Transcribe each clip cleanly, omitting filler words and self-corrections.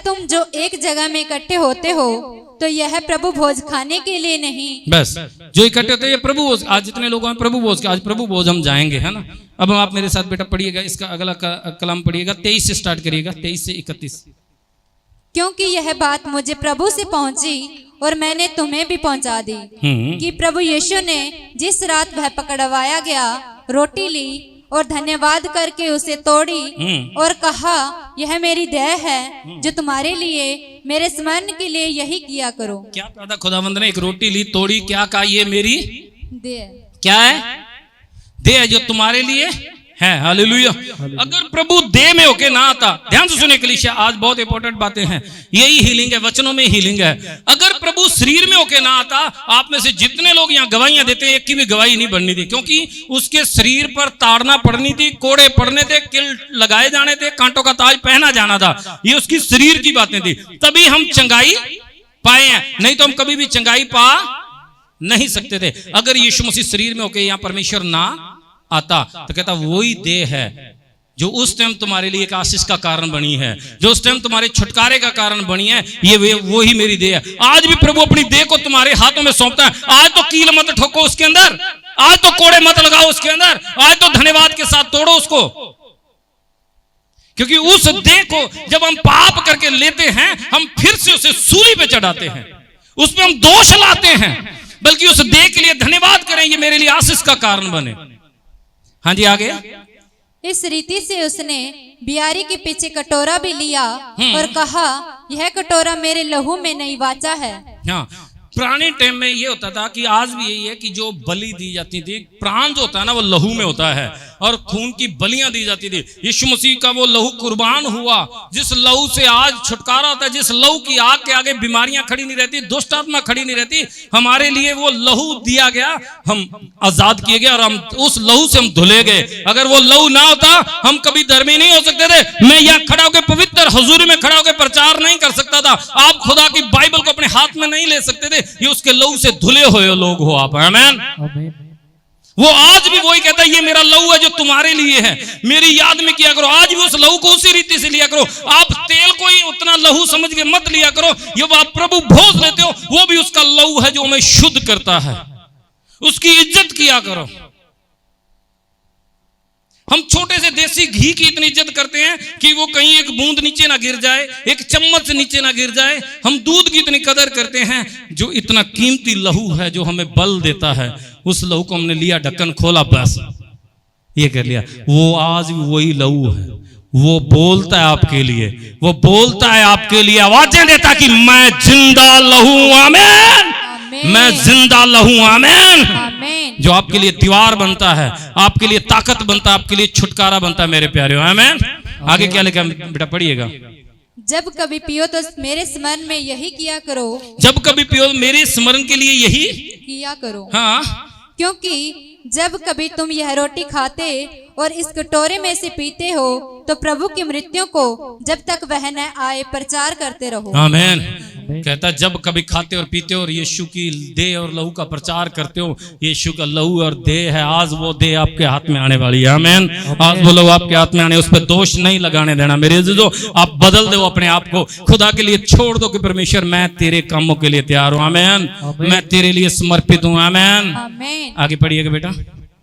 तुम जो एक जगह में इकट्ठे होते हो तो यह प्रभु भोज खाने के लिए नहीं। बस जो इकट्ठे होते हैं ये प्रभु भोज, आज जितने लोग हैं प्रभु भोज के, आज प्रभु भोज हम जाएंगे, है ना। अब आप मेरे साथ बेटा पढ़िएगा, इसका अगला कलाम पढ़िएगा, 23 से स्टार्ट करिएगा, 23 से 31। क्योंकि यह बात मुझे प्रभु से पहुंची और मैंने तुम्हें भी पहुंचा दी कि प्रभु यीशु ने जिस रात वह पकड़वाया गया रोटी ली और धन्यवाद करके उसे तोड़ी और कहा, यह मेरी देह है जो तुम्हारे लिए मेरे स्मरण के लिए यही किया करो। क्या प्यादा खुदावंद ने एक रोटी ली, तोड़ी, क्या कहा, ये मेरी देह क्या है, देह जो तुम्हारे लिए है। हालेलुया। अगर प्रभु देह में होके ना आता, ध्यान से सुने कलीसिया, आज बहुत इंपॉर्टेंट बातें हैं, यही हीलिंग है, वचनों में हीलिंग है। अगर प्रभु शरीर में होके ना आता, आप में से जितने लोग यहाँ गवाहियां देते हैं, एक की भी गवाही नहीं बननी थी, क्योंकि उसके शरीर पर ताड़ना पड़नी थी, कोड़े पड़ने थे, किल लगाए जाने थे, कांटों का ताज पहना जाना था। ये उसकी शरीर की बातें थी, तभी हम चंगाई पाए हैं, नहीं तो हम कभी भी चंगाई पा नहीं सकते थे। अगर यीशु मसीह शरीर में होके यहाँ परमेश्वर ना आता तो कहता वही देह है जो उस टाइम तुम्हारे लिए एक आशीष का कारण बनी है, जो उस टाइम तुम्हारे छुटकारे का कारण बनी है, ये वो ही मेरी देह है। आज भी प्रभु अपनी देह को तुम्हारे हाथों में सौंपता है। आज तो कील मत ठोको उसके अंदर, आज तो कोड़े मत लगाओ उसके अंदर, आज तो धन्यवाद के साथ तोड़ो उसको, क्योंकि उस देह को जब हम पाप करके लेते हैं, हम फिर से उसे सूली पे चढ़ाते हैं, उस पर हम दोष लाते हैं, बल्कि उस देह के लिए धन्यवाद करें, ये मेरे लिए आशीष का कारण बने। हाँ जी, आगे। इस रीति से उसने बियारी के पीछे कटोरा भी लिया और कहा, यह कटोरा मेरे लहू में नई वाचा है। हाँ, पुराने टाइम में ये होता था कि आज भी यही है कि जो बलि दी जाती थी, प्राण जो होता है ना वो लहू में होता है, और खून की बलियां दी जाती थी। यीशु मसीह का वो लहू कुर्बान हुआ, जिस लहू से आज छुटकारा होता है, जिस लहू की आग के आगे बीमारियां खड़ी नहीं रहती, दुष्ट आत्मा खड़ी नहीं रहती, हमारे लिए वो लहू दिया गया, हम आजाद किए गए और हम उस लहू से हम धुले गए। अगर वो लहू ना होता हम कभी धर्मी नहीं हो सकते थे। मैं यहाँ खड़ा होकर पवित्र हुजूरी में खड़ा होकर प्रचार नहीं कर सकता था। आप खुदा की बाइबल को अपने हाथ में नहीं ले सकते थे, ये उसके लहू से धुले हुए लोग हो आप। आमीन। वो आज भी वही कहता है, ये मेरा लहू है जो तुम्हारे लिए है, मेरी याद में किया करो। आज भी उस लहू को उसी रीति से लिया करो। आप तेल को ही उतना लहू समझ के मत लिया करो, ये आप प्रभु भोज लेते हो, वो भी उसका लहू है जो हमें शुद्ध करता है, उसकी इज्जत किया करो। हम छोटे से देसी घी की इतनी इज्जत करते हैं कि वो कहीं एक बूंद नीचे ना गिर जाए, एक चम्मच नीचे ना गिर जाए। हम दूध की इतनी कदर करते हैं, जो इतना कीमती लहू है, जो हमें बल देता है, उस लहू को हमने लिया, ढक्कन खोला, बस ये कर लिया। वो आज भी वही लहू है, वो बोलता है आपके लिए, वो बोलता है आपके लिए, आवाजें देता कि मैं जिंदा लहू। आमीन। मैं जिंदा लहू। आमीन। जो आपके लिए दीवार बनता है, आपके लिए ताकत बनता है, आपके लिए छुटकारा बनता है मेरे प्यारे। आमीन। आगे क्या लिखा बेटा, पढ़िएगा। जब कभी पियो तो मेरे स्मरण में यही किया करो। जब कभी पियो मेरे स्मरण के लिए यही किया करो। हाँ, क्योंकि जब कभी तुम यह रोटी खाते और इस कटोरे में से पीते हो तो प्रभु की मृत्यु को जब तक वह न आए प्रचार करते रहो। आमीन। कहता जब कभी खाते और पीते हो और यीशु की देह और लहू का प्रचार करते हो, यीशु का लहू और देह है, आज वो देह आपके हाथ में आने वाली है। आमीन। आज वो लहू आपके हाथ में आने, उस पर दोष नहीं लगाने देना मेरे जो। आप बदल दो अपने आप को, खुदा के लिए छोड़ दो कि परमेश्वर मैं तेरे कामों के लिए तैयार हूँ। आमीन। मैं तेरे लिए समर्पित हूँ। आमीन। आगे पढ़िएगा बेटा।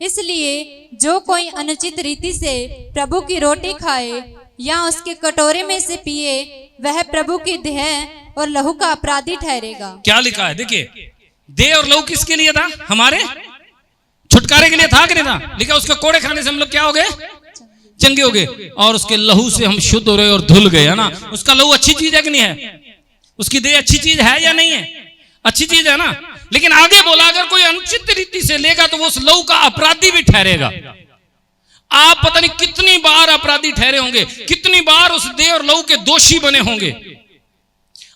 इसलिए जो कोई अनुचित रीति से प्रभु की रोटी खाए या उसके कटोरे में से पिए, वह प्रभु की देह और लहू का अपराधी ठहरेगा। क्या लिखा है देखिए, देह और लहू किसके लिए था? हमारे छुटकारे के लिए था कि नहीं था? लिखा उसके कोड़े खाने से हम लोग क्या हो गए? चंगे हो गए, और उसके लहू से हम शुद्ध हो रहे और धुल गए, है ना। उसका लहू अच्छी चीज है कि नहीं है? उसकी देह अच्छी चीज है या नहीं है? अच्छी चीज है ना। लेकिन आगे बोला अगर कोई अनुचित रीति से लेगा तो वो उस लहू का अपराधी भी ठहरेगा। आप पता नहीं कितनी बार अपराधी ठहरे होंगे, कितनी बार उस देह और लहू के दोषी बने होंगे।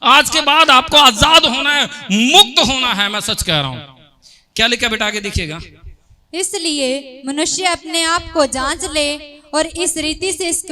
आज के बाद आपको आजाद होना है, मुक्त होना है, मैं सच कह रहा हूं। क्या लिखा बेटा, आगे देखिएगा। इसलिए मनुष्य अपने आप को जांच ले और इस रीति से इस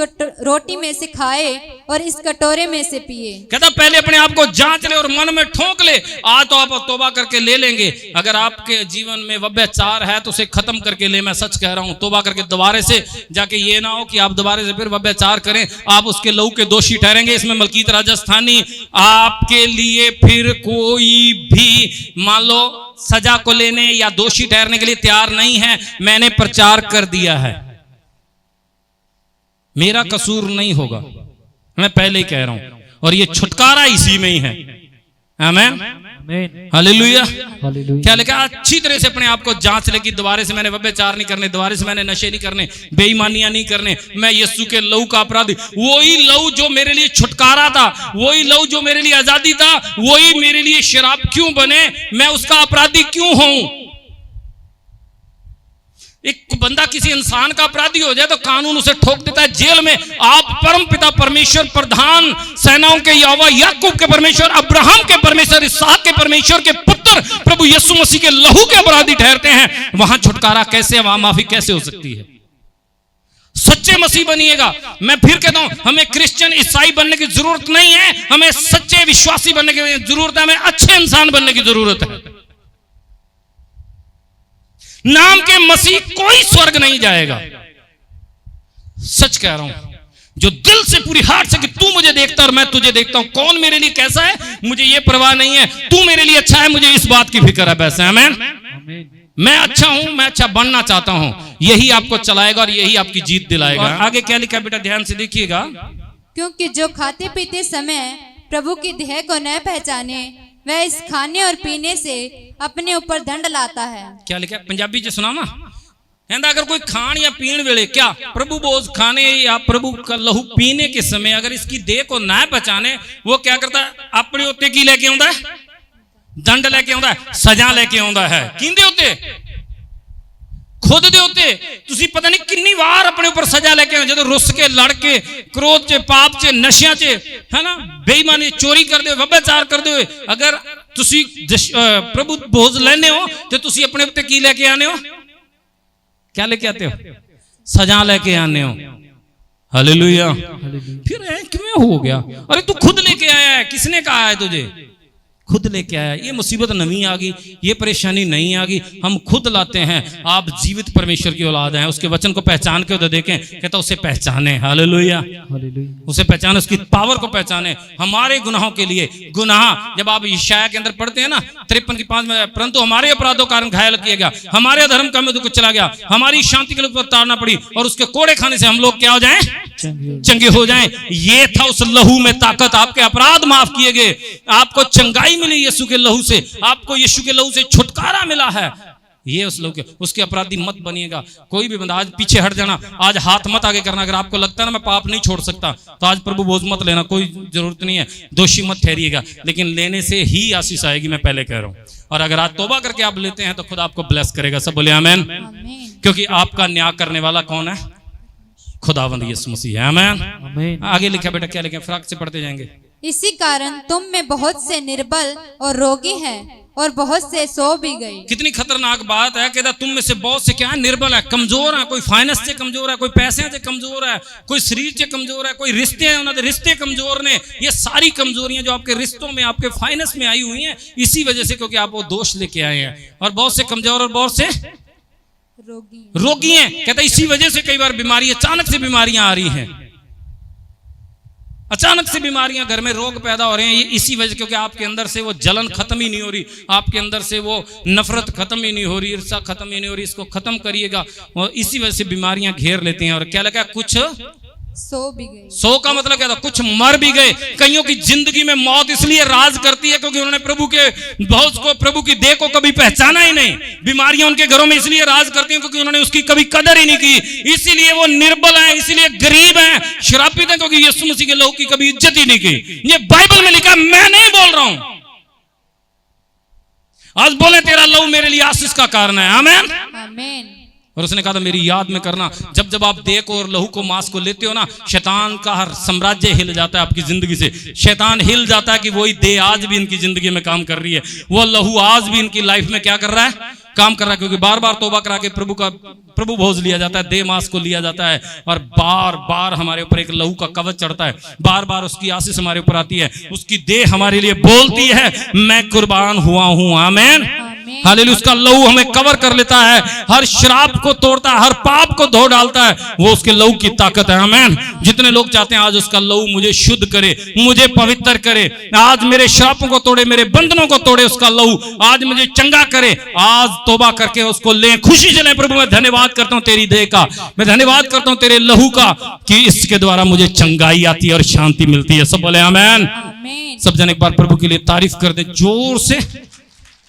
रोटी में से खाए और इस कटोरे में से पिए। कहता पहले अपने आप को जांच ले और मन में ठोक ले। आज तो आप तौबा करके ले लेंगे। अगर आपके जीवन में व्यभिचार है तो उसे खत्म करके ले। मैं सच कह रहा हूं, तौबा करके दोबारा से जाके ये ना हो कि आप दोबारा से फिर व्यभिचार करें, आप उसके लहू के दोषी ठहरेंगे। इसमें मलकीत राजस्थानी आपके लिए फिर कोई भी मान लो सजा को लेने या दोषी ठहरने के लिए तैयार नहीं है। मैंने प्रचार कर दिया है, मेरा कसूर नहीं होगा, मैं पहले ही कह रहा हूं, और ये छुटकारा इसी में ही है। आमीन, हालेलुया। क्या लिखा? अच्छी तरह से अपने आप को जांच ले कि दोबारा से मैंने व्यभिचार नहीं करने, दोबारा से मैंने नशे नहीं करने, बेईमानियां नहीं करने। मैं यीशु के लहू का अपराधी, वही लहू जो मेरे लिए छुटकारा था, वही लहू जो मेरे लिए आजादी था, वही मेरे लिए शराब क्यों बने? मैं उसका अपराधी क्यों हूं? एक बंदा किसी इंसान का अपराधी हो जाए तो कानून उसे ठोक देता है जेल में। आप परम पिता परमेश्वर, प्रधान सेनाओं के यहोवा, याकूब के परमेश्वर, अब्राहम के परमेश्वर, इसहाक के परमेश्वर के पुत्र प्रभु यीशु मसीह के लहू के अपराधी ठहरते हैं। वहां छुटकारा कैसे, वहां माफी कैसे हो सकती है? सच्चे मसीह बनिएगा। मैं फिर कहता हूं, हमें क्रिश्चियन ईसाई बनने की जरूरत नहीं है, हमें सच्चे विश्वासी बनने की जरूरत है, हमें अच्छे इंसान बनने की जरूरत है। नाम के मसीह कोई स्वर्ग नहीं जाएगा। सच कह रहा हूं, जो दिल से पूरी हार्ट से कि तू मुझे देखता और मैं तुझे देखता हूं, कौन मेरे लिए कैसा है मुझे ये परवाह नहीं है, तू मेरे लिए अच्छा है मुझे इस बात की फिक्र है। वैसे आमीन, मैं अच्छा हूं, मैं अच्छा बनना चाहता हूं, यही आपको चलाएगा और यही आपकी जीत दिलाएगा। आगे क्या लिखा बेटा, ध्यान से देखिएगा। क्योंकि जो खाते पीते समय प्रभु की देह को न पहचाने, वह इस खाने और पीने से अपने ऊपर दंड लाता है। क्या लिखा? पंजाबी च सुनावा। कहता अगर कोई खान या पीण वेले, क्या प्रभु भोज खाने या प्रभु का लहू पीने के समय अगर इसकी देह को ना पहचाने, वो क्या करता है? अपने उत्ते की लेके आंदा है? दंड लेके आंदा है, सजा लेके आंदा है। किंदे उत्ते? खुद दे उत्ते। तुसी पता नहीं कितनी बार अपने ऊपर सजा लेके आए, जो रुस के, लड़ के, क्रोध च, पाप च, नशिया च, है ना, बेईमानी, चोरी कर दे, व्यभिचार कर दे। अगर तुसी प्रभु भोज लेने हो तो तुसी अपने उत्ते की लेके आने हो? क्या लेके आते हो? सजा लेके आने हो। हालेलुया। फिर क्यों हो गया? अरे तू खुद लेके आया है, किसने कहा है तुझे? खुद लेके आया। ये मुसीबत नहीं आ गई, ये परेशानी नहीं आ गई, हम खुद लाते हैं। आप जीवित परमेश्वर की औलाद हैं, उसके वचन को पहचान के उधर देखें। कहता उसे पहचाने, हालेलुया, उसे पहचाने, उसकी पावर को पहचाने। हमारे गुनाहों के लिए, गुनाह जब आप यशाया के अंदर पढ़ते हैं ना 53 की 5 में, परंतु हमारे अपराधों के कारण घायल किया गया, हमारे अधर्म का में दुख चला गया, हमारी शांति के लिए उतारना पड़ी, और उसके कोड़े खाने से हम लोग क्या हो जाएं? चंगे हो जाएं। ये था उस लहू में ताकत। आपके अपराध माफ किए गए, आपको चंगाई मिली यीशु के लहू से, आपको यीशु के लहू से छुटकारा मिला है। ये उस लहू के, उसके अपराधी मत बनिएगा। कोई भी बंदा आज पीछे हट जाना, आज हाथ मत आगे करना। अगर आपको लगता है ना मैं पाप नहीं छोड़ सकता, तो आज प्रभु भोज मत लेना, कोई जरूरत नहीं है। दोषी मत ठहरिएगा, लेकिन लेने से ही आशीष आएगी, मैं पहले कह रहा हूं। और अगर आज तौबा करके आप लेते हैं तो खुद आपको ब्लेस करेगा। सब बोले आमीन। क्योंकि आपका न्याय करने वाला कौन है? खुदावंद यीशु मसीह है। आमीन। आगे लिखा बेटा, क्या लिखा? फराक से पढ़ते जाएंगे। इसी कारण तुम में बहुत से निर्बल और रोगी हैं और बहुत से सो भी गए। कितनी खतरनाक बात है। कहता तुम में से बहुत से क्या है? निर्बल है, कमजोर है। कोई फाइनेंस से कमजोर है, कोई पैसे से कमजोर है, कोई शरीर से कमजोर है, कोई रिश्ते हैं, उन्होंने रिश्ते कमजोर ने। ये सारी कमजोरियां जो आपके रिश्तों में, आपके फाइनेंस में आई हुई हैं, इसी वजह से, क्योंकि आप वो दोष लेके आए हैं। और बहुत से कमजोर और बहुत से रोगी हैं। कहता इसी वजह से कई बार बीमारी, अचानक से बीमारियां आ रही हैं, अचानक से बीमारियां, घर में रोग पैदा हो रहे हैं। ये इसी वजह, क्योंकि आपके अंदर से वो जलन खत्म ही नहीं हो रही, आपके अंदर से वो नफरत खत्म ही नहीं हो रही, ईर्ष्या खत्म ही नहीं हो रही। इसको खत्म करिएगा, और इसी वजह से बीमारियां घेर लेती हैं। और क्या लगा? कुछ सो भी गए। सो का मतलब क्या था? कुछ मर भी गए। कईयों की जिंदगी में मौत इसलिए राज करती है क्योंकि उन्होंने प्रभु के भोज को, प्रभु की देह को कभी पहचाना ही नहीं। बीमारियां उनके घरों में इसलिए राज करती हैं क्योंकि उन्होंने उसकी कभी कदर ही नहीं की। इसीलिए वो निर्बल हैं, इसीलिए गरीब हैं, श्रापित हैं, क्योंकि यीशु मसीह के लहू की कभी इज्जत ही नहीं की। ये बाइबल में लिखा, मैं नहीं बोल रहा हूं। आज बोले तेरा लहू मेरे लिए आशीष का कारण है। आमीन, आमीन। और उसने कहा था मेरी याद में करना। जब जब आप देह को और लहू को, मांस को लेते हो ना, शैतान का हर साम्राज्य हिल जाता है आपकी जिंदगी से। शैतान हिल जाता है कि वही देह आज भी इनकी जिंदगी में काम कर रही है, वो लहू आज भी इनकी लाइफ में क्या कर रहा है? काम कर रहा है, क्योंकि बार बार तौबा करा के प्रभु भोज लिया जाता है, देह मांस को लिया जाता है, और बार बार हमारे ऊपर एक लहू का कवच चढ़ता है, बार बार उसकी आशीष हमारे ऊपर आती है, उसकी देह हमारे लिए बोलती है मैं कुर्बान हुआ हूं। आमीन, हालेलुया। उसका लहू हमें कवर कर लेता है, हर श्राप को तोड़ता है, हर पाप को धो डालता है, वो उसके लहू की ताकत है। आमीन। जितने लोग चाहते हैं आज उसका लहू मुझे शुद्ध करे, मुझे पवित्र करे, आज मेरे श्रापों को तोड़े, मेरे बंधनों को तोड़े, उसका लहू आज मुझे चंगा करे, आज तौबा करके उसको लें, खुशी से लें। प्रभु मैं धन्यवाद करता हूं तेरी देह का, मैं धन्यवाद करता हूं तेरे लहू का कि इसके द्वारा मुझे चंगाई आती है और शांति मिलती है। सब बोले आमीन। सब जन एक बार प्रभु के लिए तारीफ कर दे जोर से।